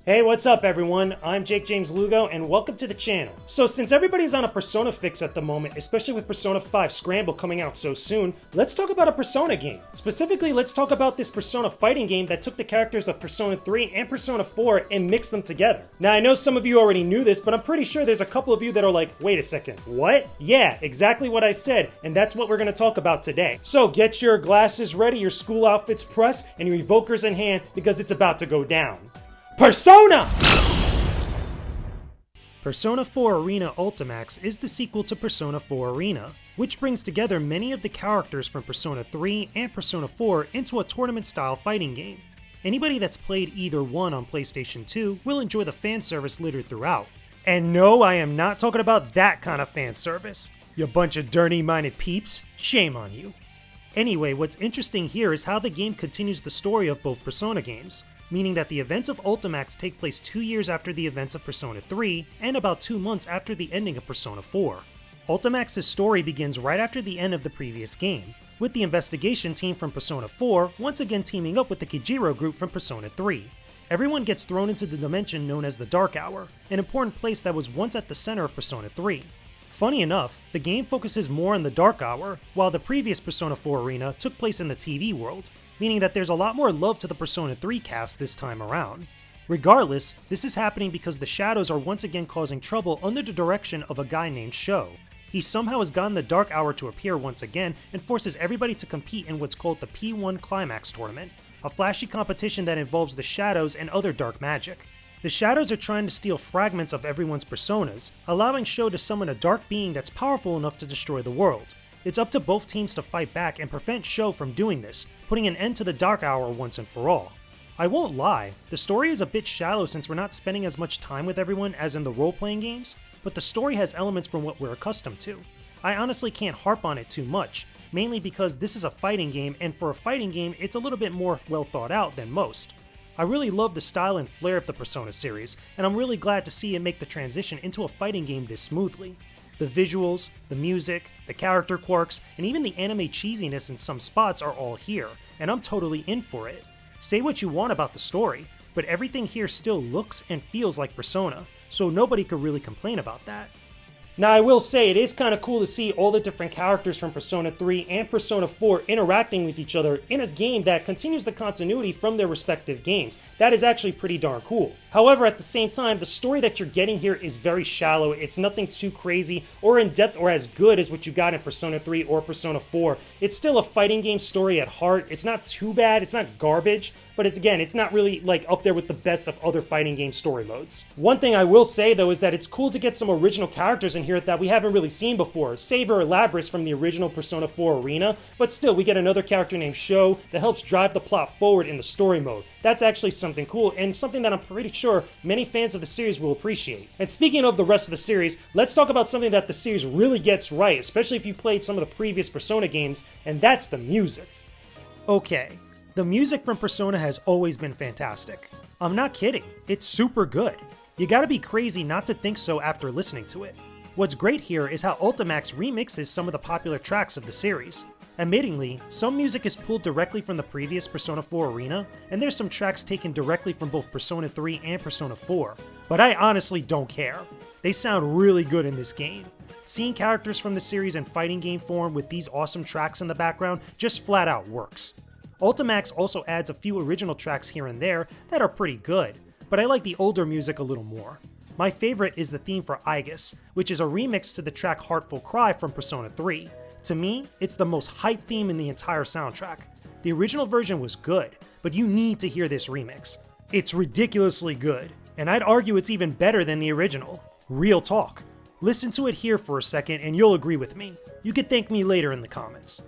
Hey, what's up everyone? I'm Jakejames Lugo and welcome to the channel. So since everybody's on a Persona fix at the moment, especially with Persona 5 Scramble coming out so soon, let's talk about a Persona game. Specifically, let's talk about this Persona fighting game that took the characters of Persona 3 and Persona 4 and mixed them together. Now I know some of you already knew this, but I'm pretty sure there's a couple of you that are like, wait a second, what? Yeah, exactly what I said, and that's what we're gonna talk about today. So get your glasses ready, your school outfits pressed, and your evokers in hand because it's about to go down. Persona! Persona 4 Arena Ultimax is the sequel to Persona 4 Arena, which brings together many of the characters from Persona 3 and Persona 4 into a tournament-style fighting game. Anybody that's played either one on PlayStation 2 will enjoy the fan service littered throughout. And no, I am not talking about that kind of fan service. You bunch of dirty-minded peeps, shame on you. Anyway, what's interesting here is how the game continues the story of both Persona games, meaning that the events of Ultimax take place 2 years after the events of Persona 3, and about 2 months after the ending of Persona 4. Ultimax's story begins right after the end of the previous game, with the investigation team from Persona 4 once again teaming up with the Kijiro group from Persona 3. Everyone gets thrown into the dimension known as the Dark Hour, an important place that was once at the center of Persona 3. Funny enough, the game focuses more on the Dark Hour, while the previous Persona 4 Arena took place in the TV world, meaning that there's a lot more love to the Persona 3 cast this time around. Regardless, this is happening because the Shadows are once again causing trouble under the direction of a guy named Sho. He somehow has gotten the Dark Hour to appear once again and forces everybody to compete in what's called the P1 Climax Tournament, a flashy competition that involves the Shadows and other dark magic. The Shadows are trying to steal fragments of everyone's personas, allowing Sho to summon a dark being that's powerful enough to destroy the world. It's up to both teams to fight back and prevent Sho from doing this, putting an end to the Dark Hour once and for all. I won't lie, the story is a bit shallow since we're not spending as much time with everyone as in the role-playing games, but the story has elements from what we're accustomed to. I honestly can't harp on it too much, mainly because this is a fighting game, and for a fighting game, it's a little bit more well thought out than most. I really love the style and flair of the Persona series, and I'm really glad to see it make the transition into a fighting game this smoothly. The visuals, the music, the character quirks, and even the anime cheesiness in some spots are all here, and I'm totally in for it. Say what you want about the story, but everything here still looks and feels like Persona, so nobody could really complain about that. Now I will say it is kind of cool to see all the different characters from Persona 3 and Persona 4 interacting with each other in a game that continues the continuity from their respective games. That is actually pretty darn cool. However, at the same time, the story that you're getting here is very shallow. It's nothing too crazy or in-depth or as good as what you got in Persona 3 or Persona 4. It's still a fighting game story at heart. It's not too bad, it's not garbage, but it's not really like up there with the best of other fighting game story modes. One thing I will say though is that it's cool to get some original characters in here that we haven't really seen before. Save or Labris from the original Persona 4 Arena, but still we get another character named Sho that helps drive the plot forward in the story mode. That's actually something cool and something that I'm pretty sure many fans of the series will appreciate. And speaking of the rest of the series, let's talk about something that the series really gets right, especially if you played some of the previous Persona games, and that's the music. Okay, the music from Persona has always been fantastic. I'm not kidding, it's super good. You gotta be crazy not to think so after listening to it. What's great here is how Ultimax remixes some of the popular tracks of the series. Admittingly, some music is pulled directly from the previous Persona 4 Arena, and there's some tracks taken directly from both Persona 3 and Persona 4, but I honestly don't care. They sound really good in this game. Seeing characters from the series in fighting game form with these awesome tracks in the background just flat out works. Ultimax also adds a few original tracks here and there that are pretty good, but I like the older music a little more. My favorite is the theme for Aegis, which is a remix to the track Heartful Cry from Persona 3. To me, it's the most hype theme in the entire soundtrack. The original version was good, but you need to hear this remix. It's ridiculously good, and I'd argue it's even better than the original. Real talk. Listen to it here for a second and you'll agree with me. You can thank me later in the comments.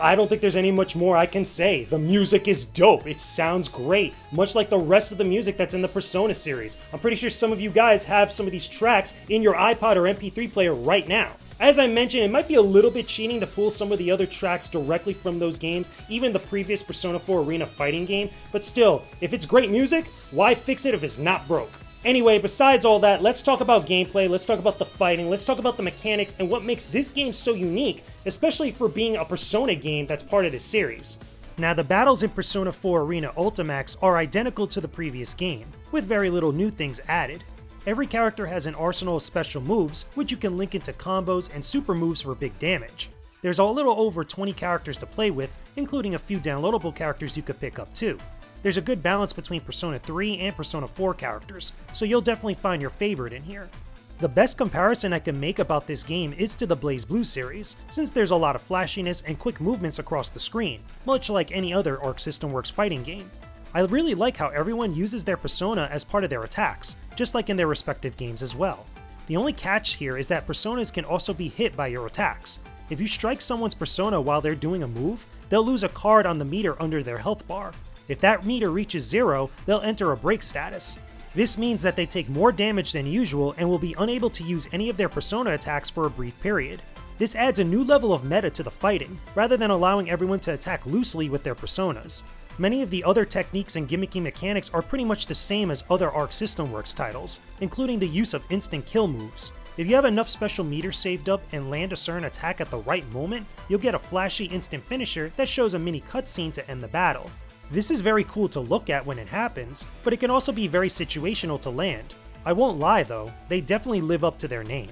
I don't think there's any much more I can say. The music is dope. It sounds great, much like the rest of the music that's in the Persona series. I'm pretty sure some of you guys have some of these tracks in your iPod or MP3 player right now. As I mentioned, it might be a little bit cheating to pull some of the other tracks directly from those games, even the previous Persona 4 Arena fighting game, but still, if it's great music, why fix it if it's not broke? Anyway, besides all that, let's talk about gameplay, let's talk about the fighting, let's talk about the mechanics, and what makes this game so unique, especially for being a Persona game that's part of this series. Now, the battles in Persona 4 Arena Ultimax are identical to the previous game, with very little new things added. Every character has an arsenal of special moves, which you can link into combos and super moves for big damage. There's a little over 20 characters to play with, including a few downloadable characters you could pick up too. There's a good balance between Persona 3 and Persona 4 characters, so you'll definitely find your favorite in here. The best comparison I can make about this game is to the BlazBlue series, since there's a lot of flashiness and quick movements across the screen, much like any other Arc System Works fighting game. I really like how everyone uses their persona as part of their attacks, just like in their respective games as well. The only catch here is that personas can also be hit by your attacks. If you strike someone's persona while they're doing a move, they'll lose a card on the meter under their health bar. If that meter reaches 0, they'll enter a break status. This means that they take more damage than usual and will be unable to use any of their persona attacks for a brief period. This adds a new level of meta to the fighting, rather than allowing everyone to attack loosely with their personas. Many of the other techniques and gimmicky mechanics are pretty much the same as other Arc System Works titles, including the use of instant kill moves. If you have enough special meters saved up and land a certain attack at the right moment, you'll get a flashy instant finisher that shows a mini cutscene to end the battle. This is very cool to look at when it happens, but it can also be very situational to land. I won't lie though, they definitely live up to their name.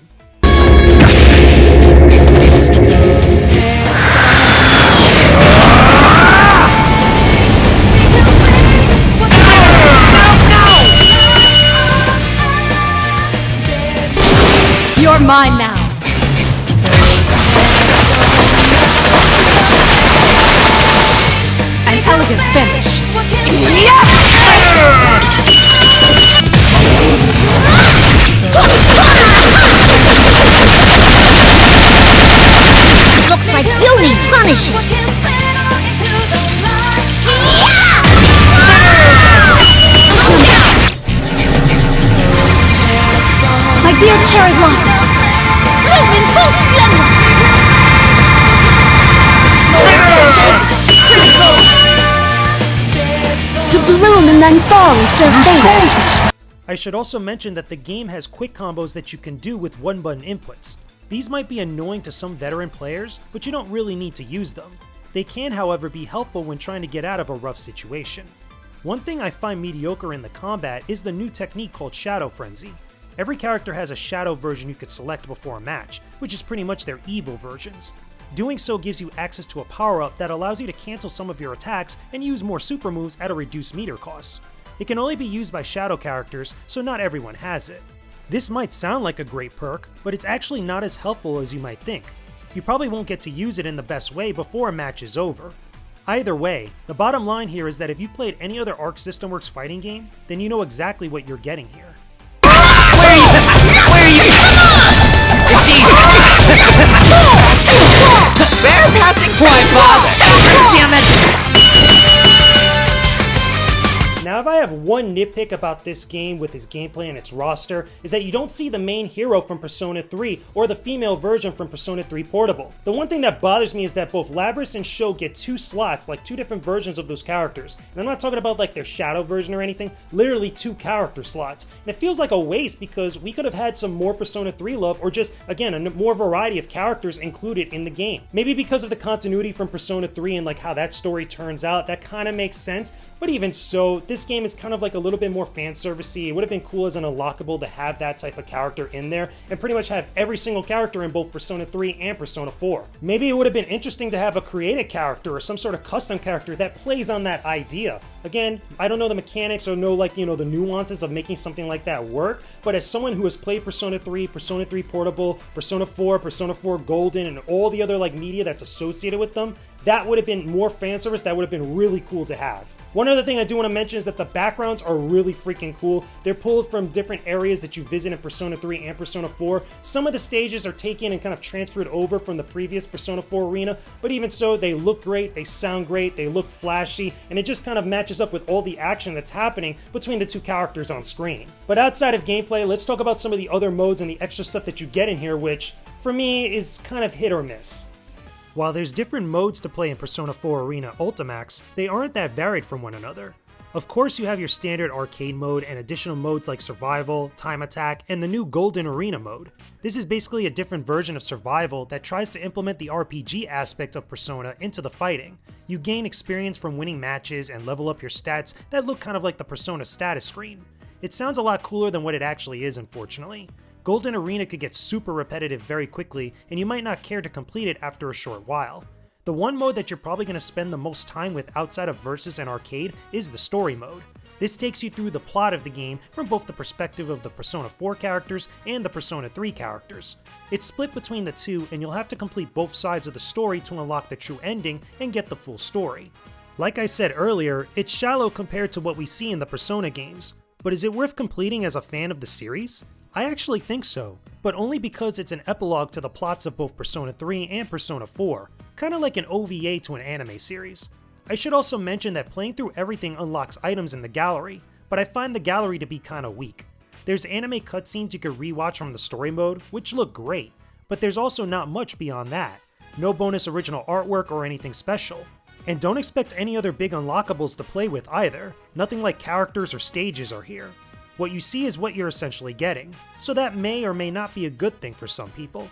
You're mine now. An elegant finish. Looks like you need punishing. My dear cherry blossoms, Bloom in full splendor. to bloom and then fall is their fate. I should also mention that the game has quick combos that you can do with one-button inputs. These might be annoying to some veteran players, but you don't really need to use them. They can, however, be helpful when trying to get out of a rough situation. One thing I find mediocre in the combat is the new technique called Shadow Frenzy. Every character has a shadow version you could select before a match, which is pretty much their evil versions. Doing so gives you access to a power-up that allows you to cancel some of your attacks and use more super moves at a reduced meter cost. It can only be used by shadow characters, so not everyone has it. This might sound like a great perk, but it's actually not as helpful as you might think. You probably won't get to use it in the best way before a match is over. Either way, the bottom line here is that if you've played any other Arc System Works fighting game, then you know exactly what you're getting here. Where are you? It's easy. Bear passing point, father. Damn it. Now if I have one nitpick about this game with its gameplay and its roster, is that you don't see the main hero from Persona 3 or the female version from Persona 3 Portable. The one thing that bothers me is that both Labris and Sho get 2 slots, like 2 different versions of those characters. And I'm not talking about like their shadow version or anything, literally 2 character slots. And it feels like a waste because we could have had some more Persona 3 love or just, again, a more variety of characters included in the game. Maybe because of the continuity from Persona 3 and like how that story turns out, that kind of makes sense. But even so, this game is kind of like a little bit more fan servicey. It would have been cool as an unlockable to have that type of character in there and pretty much have every single character in both Persona 3 and Persona 4. Maybe it would have been interesting to have a created character or some sort of custom character that plays on that idea. Again, I don't know the mechanics or know like, the nuances of making something like that work, but as someone who has played Persona 3, Persona 3 Portable, Persona 4, Persona 4 Golden, and all the other like media that's associated with them, that would have been more fan service. That would have been really cool to have. One other thing I do want to mention is that the backgrounds are really freaking cool. They're pulled from different areas that you visit in Persona 3 and Persona 4. Some of the stages are taken and kind of transferred over from the previous Persona 4 arena, but even so, they look great, they sound great, they look flashy, and it just kind of matches up with all the action that's happening between the two characters on screen. But outside of gameplay, let's talk about some of the other modes and the extra stuff that you get in here, which, for me, is kind of hit or miss. While there's different modes to play in Persona 4 Arena Ultimax, they aren't that varied from one another. Of course, you have your standard arcade mode and additional modes like Survival, Time Attack, and the new Golden Arena mode. This is basically a different version of Survival that tries to implement the RPG aspect of Persona into the fighting. You gain experience from winning matches and level up your stats that look kind of like the Persona status screen. It sounds a lot cooler than what it actually is, unfortunately. Golden Arena could get super repetitive very quickly, and you might not care to complete it after a short while. The one mode that you're probably going to spend the most time with outside of Versus and Arcade is the Story mode. This takes you through the plot of the game from both the perspective of the Persona 4 characters and the Persona 3 characters. It's split between the two, and you'll have to complete both sides of the story to unlock the true ending and get the full story. Like I said earlier, it's shallow compared to what we see in the Persona games, but is it worth completing as a fan of the series? I actually think so, but only because it's an epilogue to the plots of both Persona 3 and Persona 4, kinda like an OVA to an anime series. I should also mention that playing through everything unlocks items in the gallery, but I find the gallery to be kinda weak. There's anime cutscenes you could rewatch from the story mode, which look great, but there's also not much beyond that. No bonus original artwork or anything special. And don't expect any other big unlockables to play with either. Nothing like characters or stages are here. What you see is what you're essentially getting, so that may or may not be a good thing for some people.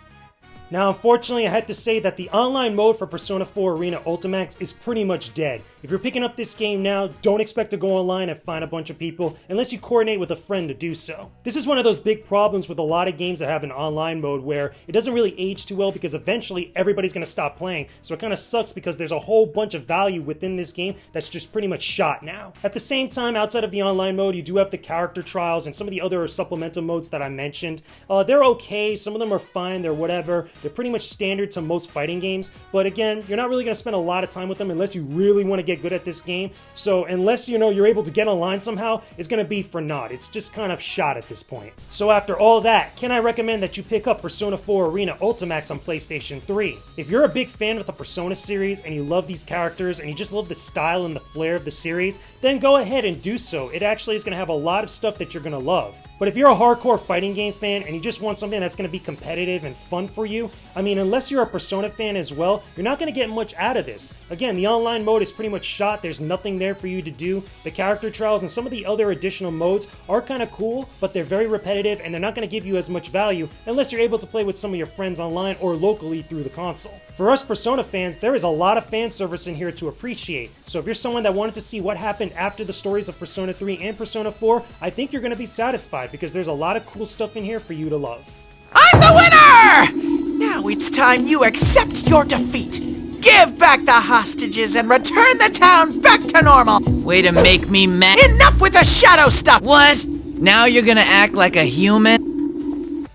Now, unfortunately, I had to say that the online mode for Persona 4 Arena Ultimax is pretty much dead. If you're picking up this game now, don't expect to go online and find a bunch of people unless you coordinate with a friend to do so. This is one of those big problems with a lot of games that have an online mode where it doesn't really age too well because eventually everybody's going to stop playing, so it kind of sucks because there's a whole bunch of value within this game that's just pretty much shot now. At the same time, outside of the online mode, you do have the character trials and some of the other supplemental modes that I mentioned. They're okay, some of them are fine, they're whatever. They're pretty much standard to most fighting games, but again, you're not really going to spend a lot of time with them unless you really want to get good at this game. So unless you're able to get online somehow, it's going to be for naught. It's just kind of shot at this point. So after all that, can I recommend that you pick up Persona 4 Arena Ultimax on PlayStation 3? If you're a big fan of the Persona series and you love these characters and you just love the style and the flair of the series, then go ahead and do so. It actually is going to have a lot of stuff that you're going to love. But if you're a hardcore fighting game fan and you just want something that's going to be competitive and fun for you, I mean, unless you're a Persona fan as well, you're not going to get much out of this. Again, the online mode is pretty much shot. There's nothing there for you to do. The character trials and some of the other additional modes are kind of cool, but they're very repetitive and they're not going to give you as much value unless you're able to play with some of your friends online or locally through the console. For us Persona fans, there is a lot of fan service in here to appreciate. So if you're someone that wanted to see what happened after the stories of Persona 3 and Persona 4, I think you're going to be satisfied because there's a lot of cool stuff in here for you to love. I'm the winner! Now it's time you accept your defeat. Give back the hostages and return the town back to normal. Way to make me mad. Enough with the shadow stuff! What? Now you're gonna act like a human?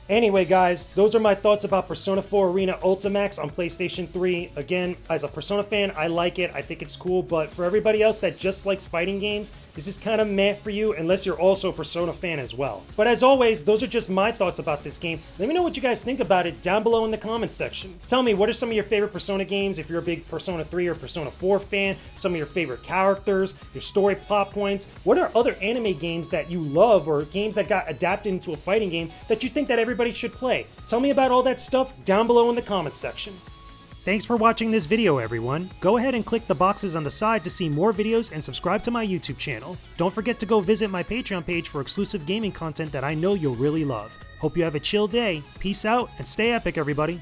Anyway guys, those are my thoughts about Persona 4 Arena Ultimax on PlayStation 3. Again, as a Persona fan, I like it, I think it's cool, but for everybody else that just likes fighting games, this is kind of meh for you unless you're also a Persona fan as well. But as always, those are just my thoughts about this game. Let me know what you guys think about it down below in the comments section. Tell me, what are some of your favorite Persona games if you're a big Persona 3 or Persona 4 fan, some of your favorite characters, your story plot points, what are other anime games that you love or games that got adapted into a fighting game that you think that everybody should play? Tell me about all that stuff down below in the comments section. Thanks for watching this video, everyone. Go ahead and click the boxes on the side to see more videos and subscribe to my YouTube channel. Don't forget to go visit my Patreon page for exclusive gaming content that I know you'll really love. Hope you have a chill day. Peace out and stay epic, everybody.